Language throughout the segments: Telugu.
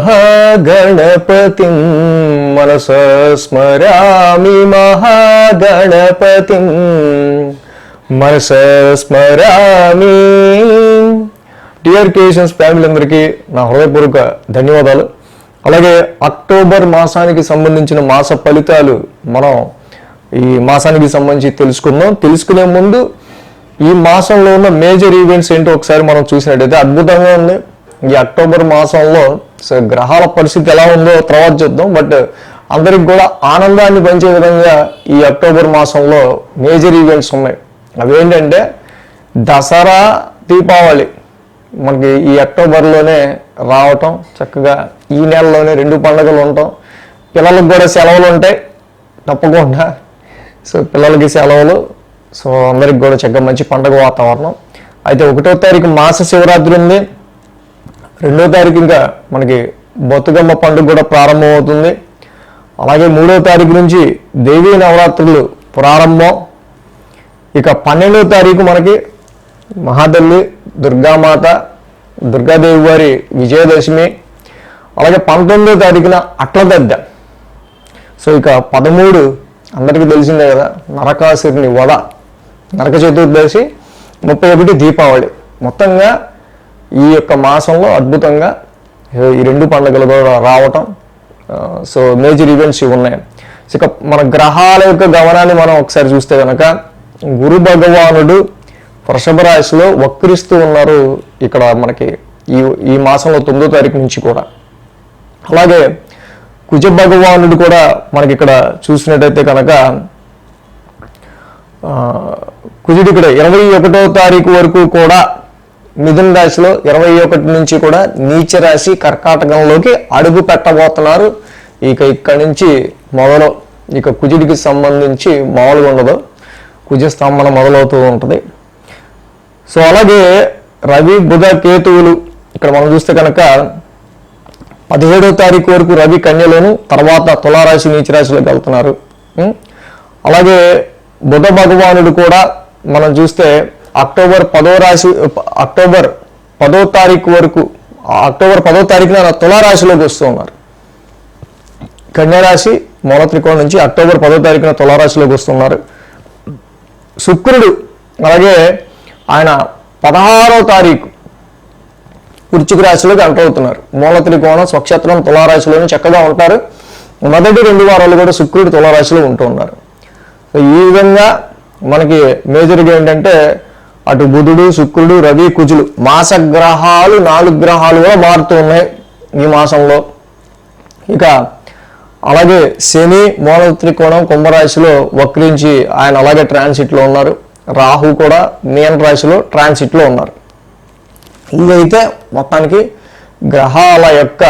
మహాగణపతిం మనసా స్మరామి మహాగణపతిం మనసా స్మరామి. డియర్ క్రియేషన్స్ ఫ్యామిలీ అందరికీ నా హృదయపూర్వక ధన్యవాదాలు. అలాగే అక్టోబర్ మాసానికి సంబంధించిన మాస ఫలితాలు మనం ఈ మాసానికి సంబంధించి తెలుసుకుందాం. తెలుసుకునే ముందు ఈ మాసంలో ఉన్న మేజర్ ఈవెంట్స్ ఏంటో ఒకసారి మనం చూసినట్టయితే అద్భుతంగా ఉంది. ఈ అక్టోబర్ మాసంలో గ్రహాల పరిస్థితి ఎలా ఉందో తర్వాత చూద్దాం. బట్ అందరికి కూడా ఆనందాన్ని పంచే విధంగా ఈ అక్టోబర్ మాసంలో మేజర్ ఈవెంట్స్ ఉన్నాయి. అవేంటంటే దసరా, దీపావళి మనకి ఈ అక్టోబర్లోనే రావటం, చక్కగా ఈ నెలలోనే 2 పండుగలు ఉండటం, పిల్లలకు కూడా సెలవులు ఉంటాయి తప్పకుండా. సో పిల్లలకి సెలవులు, సో అందరికి కూడా చక్కగా మంచి పండుగ వాతావరణం. అయితే 1వ తారీఖు మాస శివరాత్రి ఉంది. 2వ తారీఖు ఇంకా మనకి బతుకమ్మ పండుగ కూడా ప్రారంభమవుతుంది. అలాగే 3వ తారీఖు నుంచి దేవీ నవరాత్రులు ప్రారంభం. ఇక 12వ తారీఖు మనకి మహాతల్లి దుర్గామాత, దుర్గాదేవి వారి విజయదశమి. అలాగే 19వ తారీఖున అట్లదద్ద. సో ఇక 13 అందరికీ తెలిసిందే కదా, నరకాసురుని వధ, నరక చతుర్దశి, 31 దీపావళి. మొత్తంగా ఈ యొక్క మాసంలో అద్భుతంగా ఈ 2 పండుగలు కూడా రావటం. సో మేజర్ ఈవెంట్స్ ఇవి ఉన్నాయి. ఇక మన గ్రహాల యొక్క గమనాన్ని మనం ఒకసారి చూస్తే కనుక గురు భగవానుడు వృషభ రాశిలో వక్రిస్తూ ఉన్నారు ఇక్కడ మనకి ఈ మాసంలో 9వ తారీఖు నుంచి కూడా. అలాగే కుజ భగవానుడు కూడా మనకి ఇక్కడ చూసినట్టయితే కనుక కుజుడు ఇక్కడ 21వ తారీఖు వరకు కూడా మిథున రాశిలో, 21 నుంచి కూడా నీచ రాశి కర్కాటకంలోకి అడుగు పెట్టబోతున్నారు. ఇక ఇక్కడి నుంచి మొదలు ఇక కుజుడికి సంబంధించి మామూలుగా ఉండదు, కుజ స్తంభన మొదలవుతూ ఉంటుంది. సో అలాగే రవి, బుధ, కేతువులు ఇక్కడ మనం చూస్తే కనుక 17వ తారీఖు వరకు రవి కన్యలోను, తర్వాత తులారాశి నీచరాశిలోకి వెళ్తున్నారు. అలాగే బుధ భగవానుడు కూడా మనం చూస్తే అక్టోబర్ 10వ తారీఖు వరకు, అక్టోబర్ 10వ తారీఖున తులారాశిలోకి వస్తూ ఉన్నారు. కన్యారాశి మూల త్రికోణం నుంచి అక్టోబర్ 10వ తారీఖున తులారాశిలోకి వస్తున్నారు. శుక్రుడు అలాగే ఆయన 16వ తారీఖు వృశ్చిక రాశిలోకి ఎంటర్ అవుతున్నారు. మూల త్రికోణం స్వక్షేత్రం తులారాశిలోనే చక్కగా ఉంటారు. మొదటి 2 వారాలు కూడా శుక్రుడు తులారాశిలో ఉంటూ ఉన్నారు. సో ఈ విధంగా మనకి మేజర్గా ఏంటంటే అటు బుధుడు, శుక్రుడు, రవి, కుజులు మాస గ్రహాలు 4 గ్రహాలు కూడా మారుతూ ఉన్నాయి ఈ మాసంలో. ఇక అలాగే శని మూల త్రికోణం కుంభరాశిలో వక్రించి ఆయన అలాగే ట్రాన్సిట్లో ఉన్నారు. రాహు కూడా మీన రాశిలో ట్రాన్సిట్లో ఉన్నారు. ఇవైతే మొత్తానికి గ్రహాల యొక్క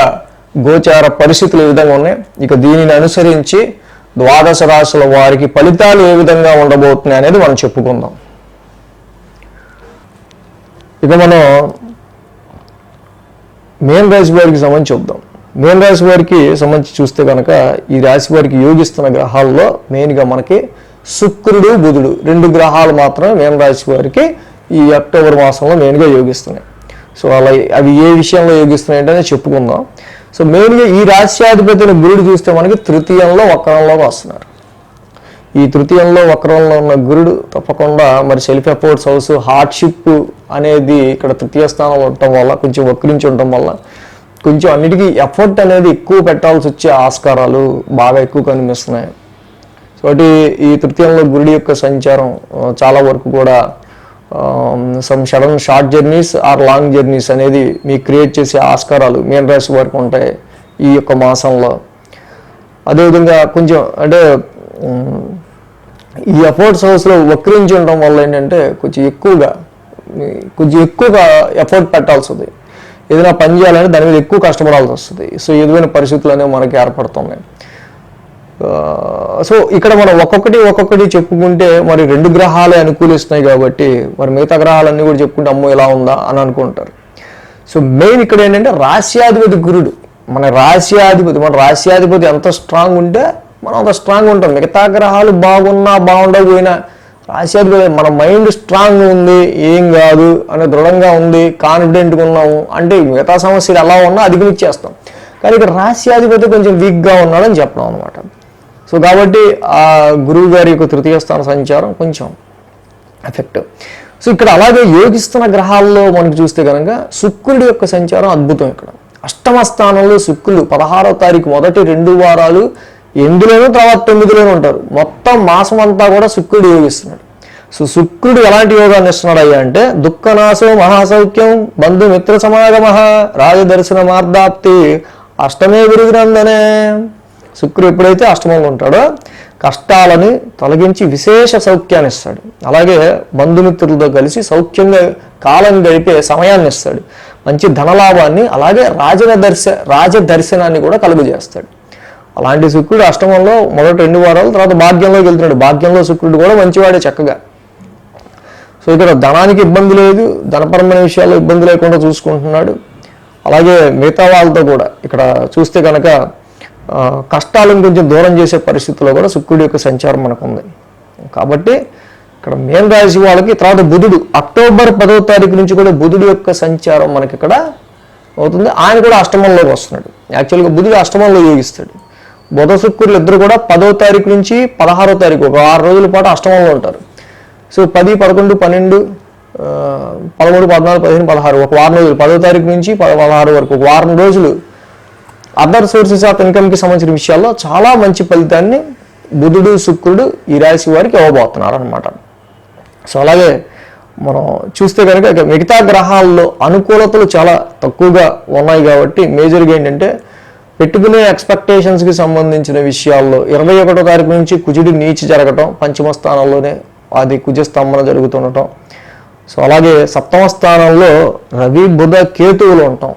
గోచార పరిస్థితులు ఏ విధంగా ఉన్నాయి. ఇక దీనిని అనుసరించి ద్వాదశ రాశుల వారికి ఫలితాలు ఏ విధంగా ఉండబోతున్నాయి అనేది మనం చెప్పుకుందాం. ఇక మనం మీన రాశి వారికి సంబంధించి చూద్దాం. మీన రాశి వారికి సంబంధించి చూస్తే కనుక ఈ రాశి వారికి యోగిస్తున్న గ్రహాల్లో మెయిన్గా మనకి శుక్రుడు, బుధుడు 2 గ్రహాలు మాత్రమే మీన రాశి వారికి ఈ అక్టోబర్ మాసంలో మెయిన్గా యోగిస్తున్నాయి. సో అలా అవి ఏ విషయంలో యోగిస్తున్నాయి అంటే చెప్పుకుందాం. సో మెయిన్గా ఈ రాశ్యాధిపతిని గురుడు చూస్తే మనకి తృతీయంలో వక్రంలోకి వస్తున్నారు. ఈ తృతీయంలో వక్రంలో ఉన్న గురుడు తప్పకుండా మరి సెల్ఫ్ ఎఫర్ట్స్ హౌస్, హార్డ్షిప్ అనేది ఇక్కడ తృతీయ స్థానంలో ఉండటం వల్ల, కొంచెం వక్రించి ఉండటం వల్ల కొంచెం అన్నిటికీ ఎఫర్ట్ అనేది ఎక్కువ పెట్టాల్సి వచ్చే ఆస్కారాలు బాగా ఎక్కువ కనిపిస్తున్నాయి. కాబట్టి ఈ తృతీయంలో గురుడి యొక్క సంచారం చాలా వరకు కూడా some sudden short journeys or long journeys అనేది మీకు క్రియేట్ చేసే ఆస్కారాలు మీన రాశి వారికి ఉంటాయి ఈ యొక్క మాసంలో. అదేవిధంగా కొంచెం అంటే ఈ ఎఫర్ట్స్ హౌస్లో వక్రించి ఉండడం వల్ల ఏంటంటే కొంచెం ఎక్కువగా ఎఫర్ట్ పెట్టాల్సి ఉంది. ఏదైనా పని చేయాలంటే దాని మీద ఎక్కువ కష్టపడాల్సి వస్తుంది. సో ఈ విధమైన పరిస్థితులు అనేవి మనకి ఏర్పడుతున్నాయి. సో ఇక్కడ మనం ఒక్కొక్కటి చెప్పుకుంటే మరి 2 గ్రహాలే అనుకూలిస్తున్నాయి కాబట్టి మరి మిగతా గ్రహాలన్నీ కూడా చెప్పుకుంటే అమ్మో ఎలా ఉందా అని అనుకుంటారు. సో మెయిన్ ఇక్కడ ఏంటంటే రాశ్యాధిపతి గురుడు, మన రాశ్యాధిపతి ఎంత స్ట్రాంగ్ ఉంటే మనం అంత స్ట్రాంగ్ ఉంటాం. మిగతా గ్రహాలు బాగున్నా బాగుండకపోయినా రాశ్యాధిపతి మన మైండ్ స్ట్రాంగ్ ఉంది, ఏం కాదు అని దృఢంగా ఉంది, కాన్ఫిడెంట్గా ఉన్నాము అంటే మిగతా సమస్యలు ఎలా ఉన్నా అధిగమించేస్తాం. కానీ ఇక్కడ రాశ్యాధిపతి కొంచెం వీక్గా ఉన్నాడని చెప్పడం అనమాట. సో కాబట్టి ఆ గురువు గారి యొక్క తృతీయ స్థాన సంచారం కొంచెం ఎఫెక్టివ్. సో ఇక్కడ అలాగే యోగిస్తున్న గ్రహాల్లో మనకు చూస్తే కనుక శుక్రుడి యొక్క సంచారం అద్భుతం. ఇక్కడ అష్టమ స్థానంలో శుక్రుడు 16వ తారీఖు మొదటి 2 వారాలు 8లోనూ తర్వాత 9లోనూ ఉంటారు. మొత్తం మాసం అంతా కూడా శుక్రుడు యోగిస్తున్నాడు. సో శుక్రుడు ఎలాంటి యోగాన్ని ఇస్తున్నాడు అయ్యా అంటే దుఃఖనాశం మహాసౌఖ్యం బంధుమిత్ర సమాగమ రాజదర్శన మార్దాప్తి అష్టమే గురుగ్రంథనే. శుక్రుడు ఎప్పుడైతే అష్టమంలో ఉంటాడో కష్టాలని తొలగించి విశేష సౌఖ్యాన్ని ఇస్తాడు. అలాగే బంధుమిత్రులతో కలిసి సౌఖ్యంగా కాలం గడిపే సమయాన్ని ఇస్తాడు. మంచి ధనలాభాన్ని అలాగే రాజదర్శనాన్ని కూడా కలుగజేస్తాడు. అలాంటి శుక్రుడు అష్టమంలో మొదటి 2 వారాలు, తర్వాత భాగ్యంలోకి వెళ్తున్నాడు. భాగ్యంలో శుక్రుడు కూడా మంచివాడే చక్కగా. సో ఇక్కడ ధనానికి ఇబ్బంది లేదు, ధనపరమైన విషయాల్లో ఇబ్బంది లేకుండా చూసుకుంటున్నాడు. అలాగే మిగతా వాళ్ళతో కూడా ఇక్కడ చూస్తే కనుక కష్టాలను కొంచెం దూరం చేసే పరిస్థితుల్లో కూడా శుక్రుడి యొక్క సంచారం మనకు ఉంది. కాబట్టి ఇక్కడ మేన రాశి వాళ్ళకి తర్వాత బుధుడు అక్టోబర్ 10వ తారీఖు నుంచి కూడా బుధుడి యొక్క సంచారం మనకి ఇక్కడ అవుతుంది. ఆయన కూడా అష్టమంలోకి వస్తున్నాడు. యాక్చువల్గా బుధుడు అష్టమంలో యోగిస్తాడు. బుధ శుక్రులు ఇద్దరు కూడా 10వ తారీఖు నుంచి 16వ తారీఖు ఒక 6 రోజుల పాటు అష్టమంలో ఉంటారు. సో 10, 11, 12, 13, 14, 15, 16 ఒక వారం రోజులు 10వ తారీఖు నుంచి 16 వరకు ఒక వారం రోజులు అదర్ సోర్సెస్ ఆఫ్ ఇన్కమ్కి సంబంధించిన విషయాల్లో చాలా మంచి ఫలితాన్ని బుధుడు శుక్రుడు ఈ రాశి వారికి ఇవ్వబోతున్నారు అనమాట. సో అలాగే మనం చూస్తే కనుక మిగతా గ్రహాల్లో అనుకూలతలు చాలా తక్కువగా ఉన్నాయి కాబట్టి మేజర్గా ఏంటంటే పెట్టుకునే ఎక్స్పెక్టేషన్స్కి సంబంధించిన విషయాల్లో 21వ తారీఖు నుంచి కుజుడి నీచి జరగటం, పంచమ స్థానంలోనే అది కుజస్తంభన జరుగుతుండటం. సో అలాగే 7వ స్థానంలో రవి బుధ కేతువులు ఉంటాం.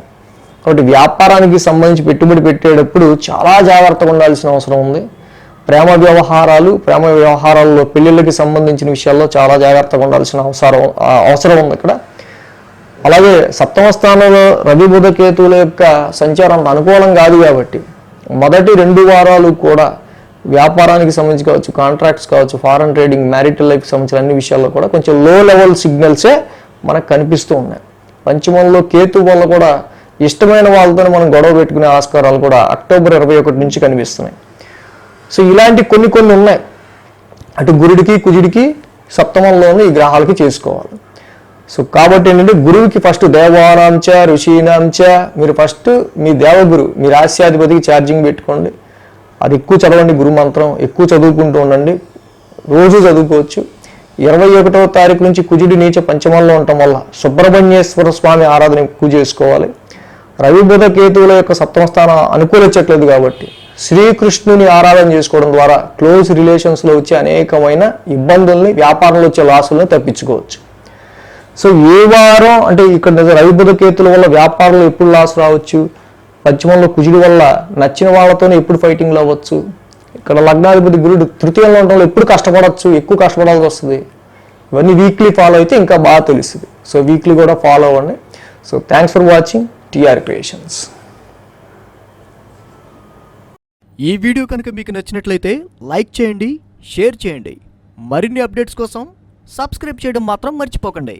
కాబట్టి వ్యాపారానికి సంబంధించి పెట్టుబడి పెట్టేటప్పుడు చాలా జాగ్రత్తగా ఉండాల్సిన అవసరం ఉంది. ప్రేమ వ్యవహారాల్లో పెళ్ళిళ్ళకి సంబంధించిన విషయాల్లో చాలా జాగ్రత్తగా ఉండాల్సిన అవసరం ఉంది ఇక్కడ. అలాగే 7వ స్థానంలో రవి బుధ కేతువుల యొక్క సంచారం అనుకూలం కాదు కాబట్టి మొదటి 2 వారాలు కూడా వ్యాపారానికి సంబంధించి కావచ్చు, కాంట్రాక్ట్స్ కావచ్చు, ఫారెన్ ట్రేడింగ్, మ్యారిటల్ లైఫ్కి సంబంధించిన అన్ని విషయాల్లో కూడా కొంచెం లో లెవెల్ సిగ్నల్సే మనకు కనిపిస్తూ ఉన్నాయి. పంచమంలో కేతు వల్ల కూడా ఇష్టమైన వాళ్ళతో మనం గొడవ పెట్టుకునే ఆస్కారాలు కూడా అక్టోబర్ 21 నుంచి కనిపిస్తున్నాయి. సో ఇలాంటి కొన్ని ఉన్నాయి. అటు గురుడికి కుజుడికి సప్తమంలోనే ఈ గ్రహాలకి చేసుకోవాలి. సో కాబట్టి ఏంటంటే గురువుకి ఫస్ట్ దేవానాంచ ఋషీనాంచ మీరు ఫస్ట్ మీ దేవగురు మీ రాశ్యాధిపతికి ఛార్జింగ్ పెట్టుకోండి. అది ఎక్కువ చదవండి, గురు మంత్రం ఎక్కువ చదువుకుంటూ ఉండండి, రోజు చదువుకోవచ్చు. 21వ తారీఖు నుంచి కుజుడి నీచ పంచమంలో ఉండటం వల్ల సుబ్రహ్మణ్యేశ్వర స్వామి ఆరాధన ఎక్కువ చేసుకోవాలి. రవి బుధ కేతువుల యొక్క 7వ స్థానం అనుకూలించట్లేదు కాబట్టి శ్రీకృష్ణుని ఆరాధన చేసుకోవడం ద్వారా క్లోజ్ రిలేషన్స్లో వచ్చే అనేకమైన ఇబ్బందుల్ని, వ్యాపారంలో వచ్చే లాసులను తప్పించుకోవచ్చు. సో ఏ వారం అంటే ఇక్కడ రవి బుధ కేతుల వల్ల వ్యాపారంలో ఎప్పుడు లాస్ రావచ్చు, పశ్చిమంలో కుజుడి వల్ల నచ్చిన వాళ్ళతోనే ఎప్పుడు ఫైటింగ్లు అవ్వచ్చు, ఇక్కడ లగ్నాధిపతి గురుడు తృతీయంలో ఉండడంలో ఎప్పుడు కష్టపడవచ్చు, ఎక్కువ కష్టపడాల్సి వస్తుంది. ఇవన్నీ వీక్లీ ఫాలో అయితే ఇంకా బాగా తెలుస్తుంది. సో వీక్లీ కూడా ఫాలో అవ్వండి. So thanks for watching TR creations. ఈ వీడియో కనుక మీకు నచ్చినట్లయితే లైక్ చేయండి, షేర్ చేయండి. మరిన్ని అప్డేట్స్ కోసం సబ్స్క్రైబ్ చేయడం మాత్రం మర్చిపోకండి.